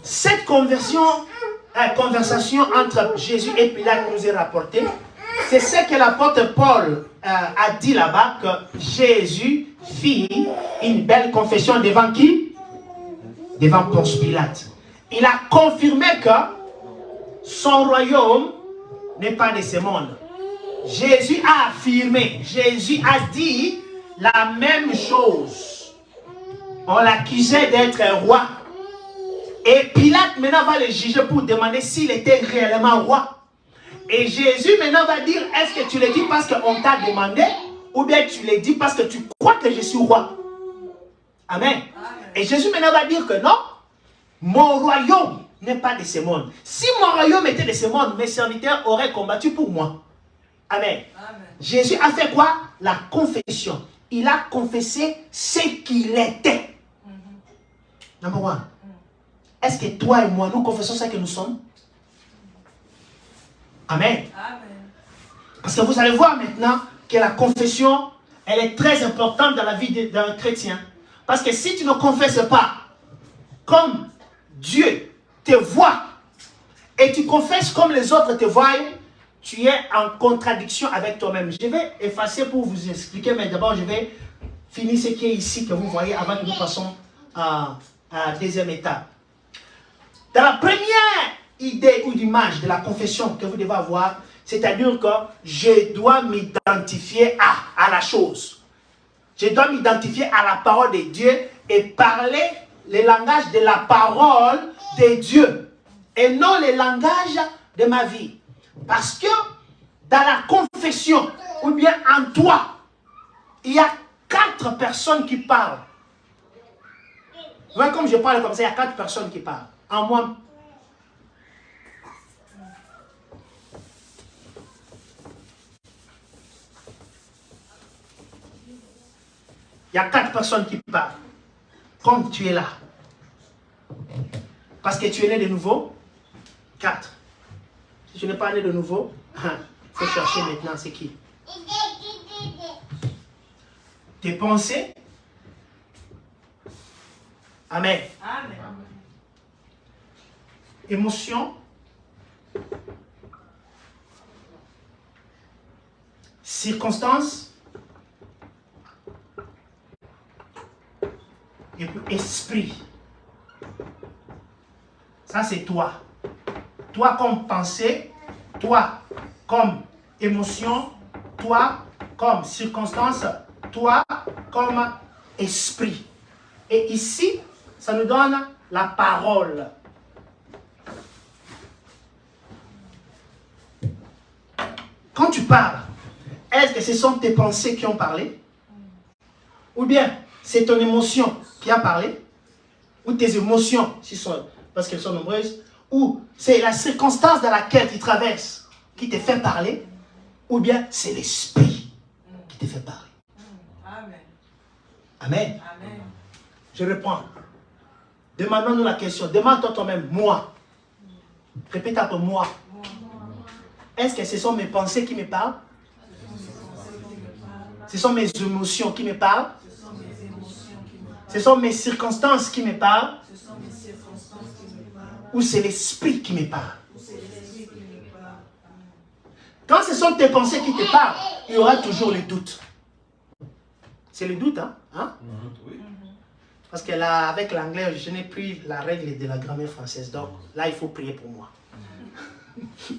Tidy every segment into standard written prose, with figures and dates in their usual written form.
Cette conversation entre Jésus et Pilate nous est rapportée. C'est ce que l'apôtre Paul a dit là-bas, que Jésus fit une belle confession devant qui? Devant Ponce Pilate. Il a confirmé que son royaume n'est pas de ce monde. Jésus a affirmé, Jésus a dit la même chose. On l'accusait d'être un roi. Et Pilate maintenant va le juger pour demander s'il était réellement roi. Et Jésus maintenant va dire, est-ce que tu le dis parce qu'on t'a demandé, ou bien tu le dis parce que tu crois que je suis roi? Amen. Et Jésus maintenant va dire que non, mon royaume n'est pas de ce monde. Si mon royaume était de ce monde, mes serviteurs auraient combattu pour moi. Amen. Amen. Jésus a fait quoi? La confession. Il a confessé ce qu'il était. Number one. Est-ce que toi et moi, nous confessons ce que nous sommes? Amen. Amen. Parce que vous allez voir maintenant que la confession, elle est très importante dans la vie d'un chrétien. Parce que si tu ne confesses pas comme Dieu te voit et tu confesses comme les autres te voient, tu es en contradiction avec toi-même. Je vais effacer pour vous expliquer, mais d'abord je vais finir ce qui est ici que vous voyez avant que nous passions à la deuxième étape. Dans la première idée ou image de la confession que vous devez avoir, c'est-à-dire que je dois m'identifier à la chose. Je dois m'identifier à la parole de Dieu et parler le langage de la parole de Dieu et non le langage de ma vie. Parce que dans la confession, ou bien en toi, il y a 4 personnes qui parlent. Vous voyez, comme je parle comme ça, il y a 4 personnes qui parlent. En moi. Il y a 4 personnes qui parlent. Comme tu es là. Parce que tu es né de nouveau. 4. Si tu n'es pas né de nouveau, il faut chercher maintenant c'est qui. Tes pensées. Amen. Amen. Émotions. Circonstances. Et puis esprit. Ça c'est toi. Toi comme pensée, toi comme émotion, toi comme circonstance, toi comme esprit. Et ici, ça nous donne la parole. Quand tu parles, est-ce que ce sont tes pensées qui ont parlé? Ou bien c'est ton émotion qui a parlé? Ou tes émotions, parce qu'elles sont nombreuses? Ou c'est la circonstance dans laquelle tu traverses qui te fait parler? Ou bien c'est l'esprit qui te fait parler? Amen. Amen. Amen. Je reprends. Demandons-nous la question. Demande-toi toi-même, moi. Répète après moi. Est-ce que ce sont mes pensées qui me parlent? Ce sont mes émotions qui me parlent? Ce sont mes circonstances qui me parlent? Ou c'est l'esprit qui me parle? Quand ce sont tes pensées qui te parlent, il y aura toujours le doute. C'est le doute, hein? Parce que là, avec l'anglais, je n'ai plus la règle de la grammaire française. Donc là, il faut prier pour moi.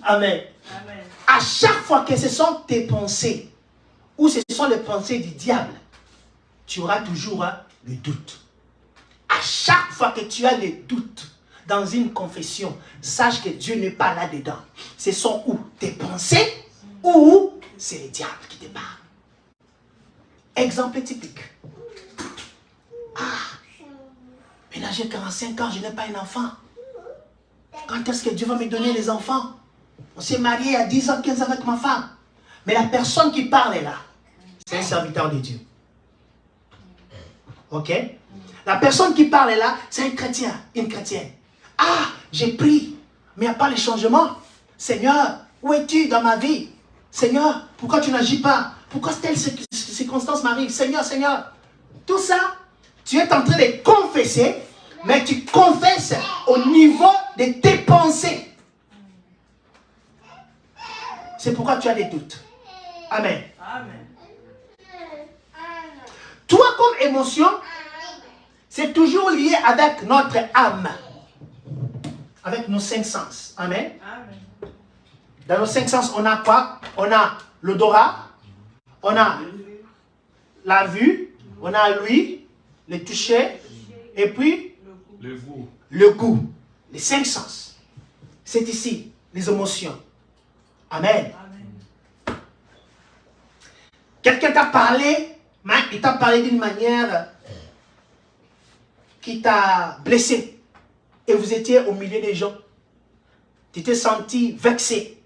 Amen. Amen. À chaque fois que ce sont tes pensées, ou ce sont les pensées du diable, tu auras toujours le doute. À chaque fois que tu as le doute dans une confession, sache que Dieu n'est pas là-dedans. Ce sont où tes pensées, ou c'est le diable qui te parle. Exemple typique. Mais là j'ai 45 ans, je n'ai pas un enfant. Quand est-ce que Dieu va me donner les enfants? On s'est marié à 10 ans, 15 ans avec ma femme. Mais la personne qui parle est là. C'est un serviteur de Dieu. Ok? La personne qui parle est là, c'est un chrétien, une chrétienne. Ah, j'ai pris, mais il n'y a pas le changement. Seigneur, où es-tu dans ma vie? Seigneur, pourquoi tu n'agis pas? Pourquoi telle circonstance m'arrive? Seigneur, Seigneur. Tout ça, tu es en train de confesser, mais tu confesses au niveau de tes pensées. C'est pourquoi tu as des doutes. Amen. Amen. Toi, comme émotion, c'est toujours lié avec notre âme. Avec nos 5 sens. Amen. Amen. Dans nos 5 sens, on a quoi? On a l'odorat, on a la vue, on a l'ouïe, le toucher, et puis le goût. Les 5 sens. C'est ici, les émotions. Amen. Amen. Quelqu'un t'a parlé, mais il t'a parlé d'une manière qui t'a blessé. Et vous étiez au milieu des gens. Tu t'es senti vexé.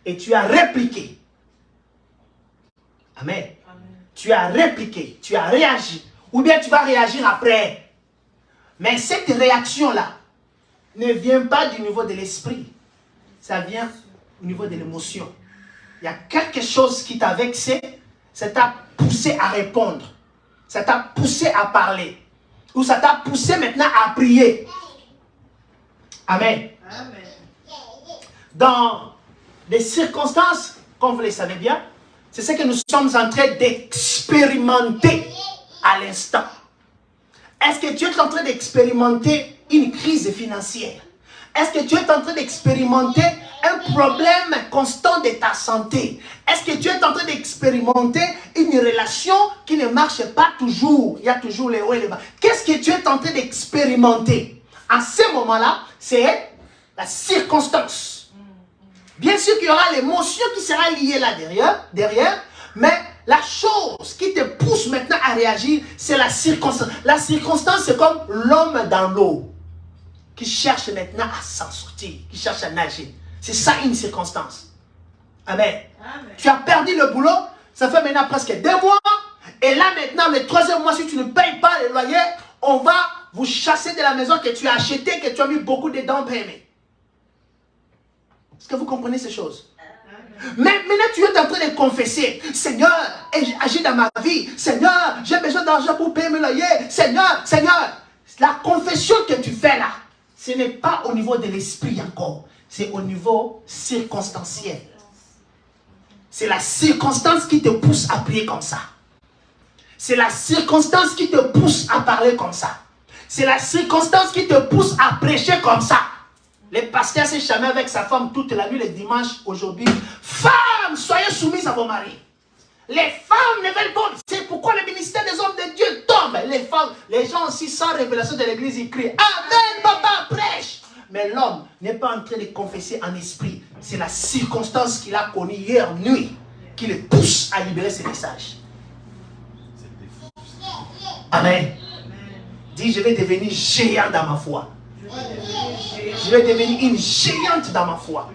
Et tu as répliqué. Amen. Amen. Tu as répliqué, tu as réagi. Ou bien tu vas réagir après. Mais cette réaction-là ne vient pas du niveau de l'esprit. Ça vient au niveau de l'émotion. Il y a quelque chose qui t'a vexé. Ça t'a poussé à répondre. Ça t'a poussé à parler. Ou ça t'a poussé maintenant à prier. Amen. Amen. Dans des circonstances, comme vous le savez bien, c'est ce que nous sommes en train d'expérimenter à l'instant. Est-ce que tu es en train d'expérimenter une crise financière? Est-ce que tu es en train d'expérimenter un problème constant de ta santé? Est-ce que tu es en train d'expérimenter une relation qui ne marche pas toujours? Il y a toujours les hauts et les bas. Qu'est-ce que tu es en train d'expérimenter? À ce moment-là, c'est la circonstance. Bien sûr qu'il y aura l'émotion qui sera liée là derrière, mais la chose qui te pousse maintenant à réagir, c'est la circonstance. La circonstance, c'est comme l'homme dans l'eau qui cherche maintenant à s'en sortir, qui cherche à nager. C'est ça une circonstance. Amen. Amen. Tu as perdu le boulot, ça fait maintenant presque 2 mois, et là maintenant, le 3e mois, si tu ne payes pas le loyer, on va vous chasser de la maison que tu as achetée, que tu as mis beaucoup de dents payées. Est-ce que vous comprenez ces choses? Mais maintenant, tu es en train de confesser. Seigneur, agis dans ma vie. Seigneur, j'ai besoin d'argent pour payer mes loyers. Seigneur, Seigneur. La confession que tu fais là, ce n'est pas au niveau de l'esprit encore. C'est au niveau circonstanciel. C'est la circonstance qui te pousse à prier comme ça. C'est la circonstance qui te pousse à parler comme ça. C'est la circonstance qui te pousse à prêcher comme ça. Le pasteur s'est chamé avec sa femme toute la nuit, le dimanche, aujourd'hui. Femmes, soyez soumises à vos maris. Les femmes ne veulent pas. C'est pourquoi le ministère des hommes de Dieu tombe. Les femmes, les gens aussi sans révélation de l'église, ils crient. Amen, papa, prêche. Mais l'homme n'est pas en train de confesser en esprit. C'est la circonstance qu'il a connue hier nuit qui le pousse à libérer ses messages. Amen. Dis, je vais devenir géant dans ma foi. Je vais devenir une géante dans ma foi.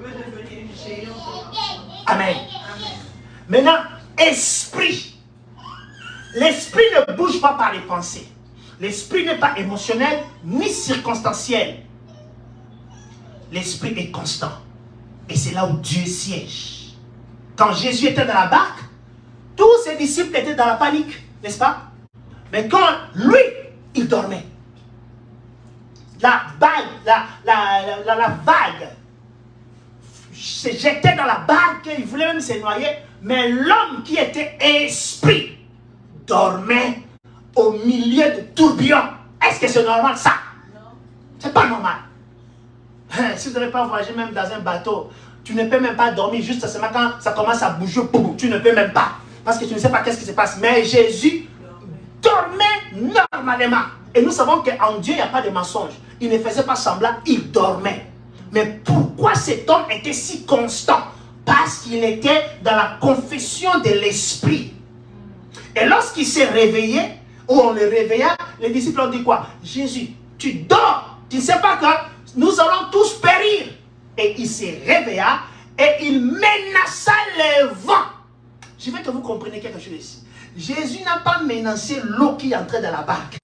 Amen. Maintenant, esprit. L'esprit ne bouge pas par les pensées. L'esprit n'est pas émotionnel ni circonstanciel. L'esprit est constant. Et c'est là où Dieu siège. Quand Jésus était dans la barque, tous ses disciples étaient dans la panique, n'est-ce pas? Mais quand lui, il dormait. La vague se jetait dans la barque, il voulait même se noyer, mais l'homme qui était esprit dormait au milieu de tourbillons. Est-ce que c'est normal ça? Non. C'est pas normal. Si vous n'avez pas voyagé même dans un bateau, tu ne peux même pas dormir juste seulement quand ça commence à bouger, boum, tu ne peux même pas. Parce que tu ne sais pas qu'est-ce qui se passe. Mais Jésus dormait normalement. Et nous savons qu'en Dieu, il n'y a pas de mensonge. Il ne faisait pas semblant, il dormait. Mais pourquoi cet homme était si constant? Parce qu'il était dans la confession de l'esprit. Et lorsqu'il s'est réveillé, ou on le réveilla, les disciples ont dit quoi? Jésus, tu dors. Tu ne sais pas que nous allons tous périr. Et il s'est réveilla et il menaça le vent. Je veux que vous compreniez quelque chose ici. Jésus n'a pas menacé l'eau qui entrait dans la barque.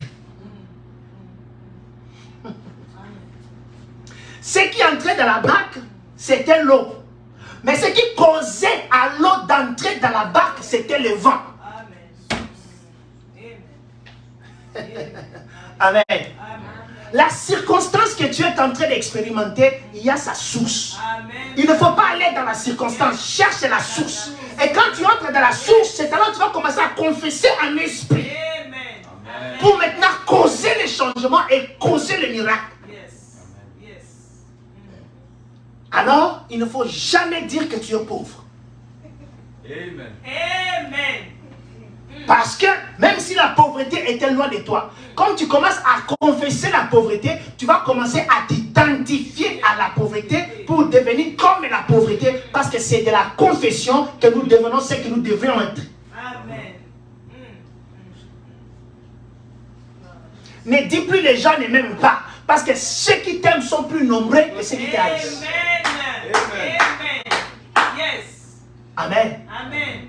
Ce qui entrait dans la barque, c'était l'eau. Mais ce qui causait à l'eau d'entrer dans la barque, c'était le vent. Amen. Amen. la circonstance que tu es en train d'expérimenter, il y a sa source. Il ne faut pas aller dans la circonstance, cherche la source. Et quand tu entres dans la source, c'est alors que tu vas commencer à confesser en esprit. Pour maintenant causer les changements et causer le miracle. Alors, il ne faut jamais dire que tu es pauvre. Amen. Parce que même si la pauvreté était loin de toi, quand tu commences à confesser la pauvreté, tu vas commencer à t'identifier à la pauvreté pour devenir comme la pauvreté. Parce que c'est de la confession que nous devenons ce que nous devrions être. Amen. Ne dis plus les gens ne m'aiment pas. Parce que ceux qui t'aiment sont plus nombreux que ceux qui t'haïssent. Amen. Yes. Amen. Amen.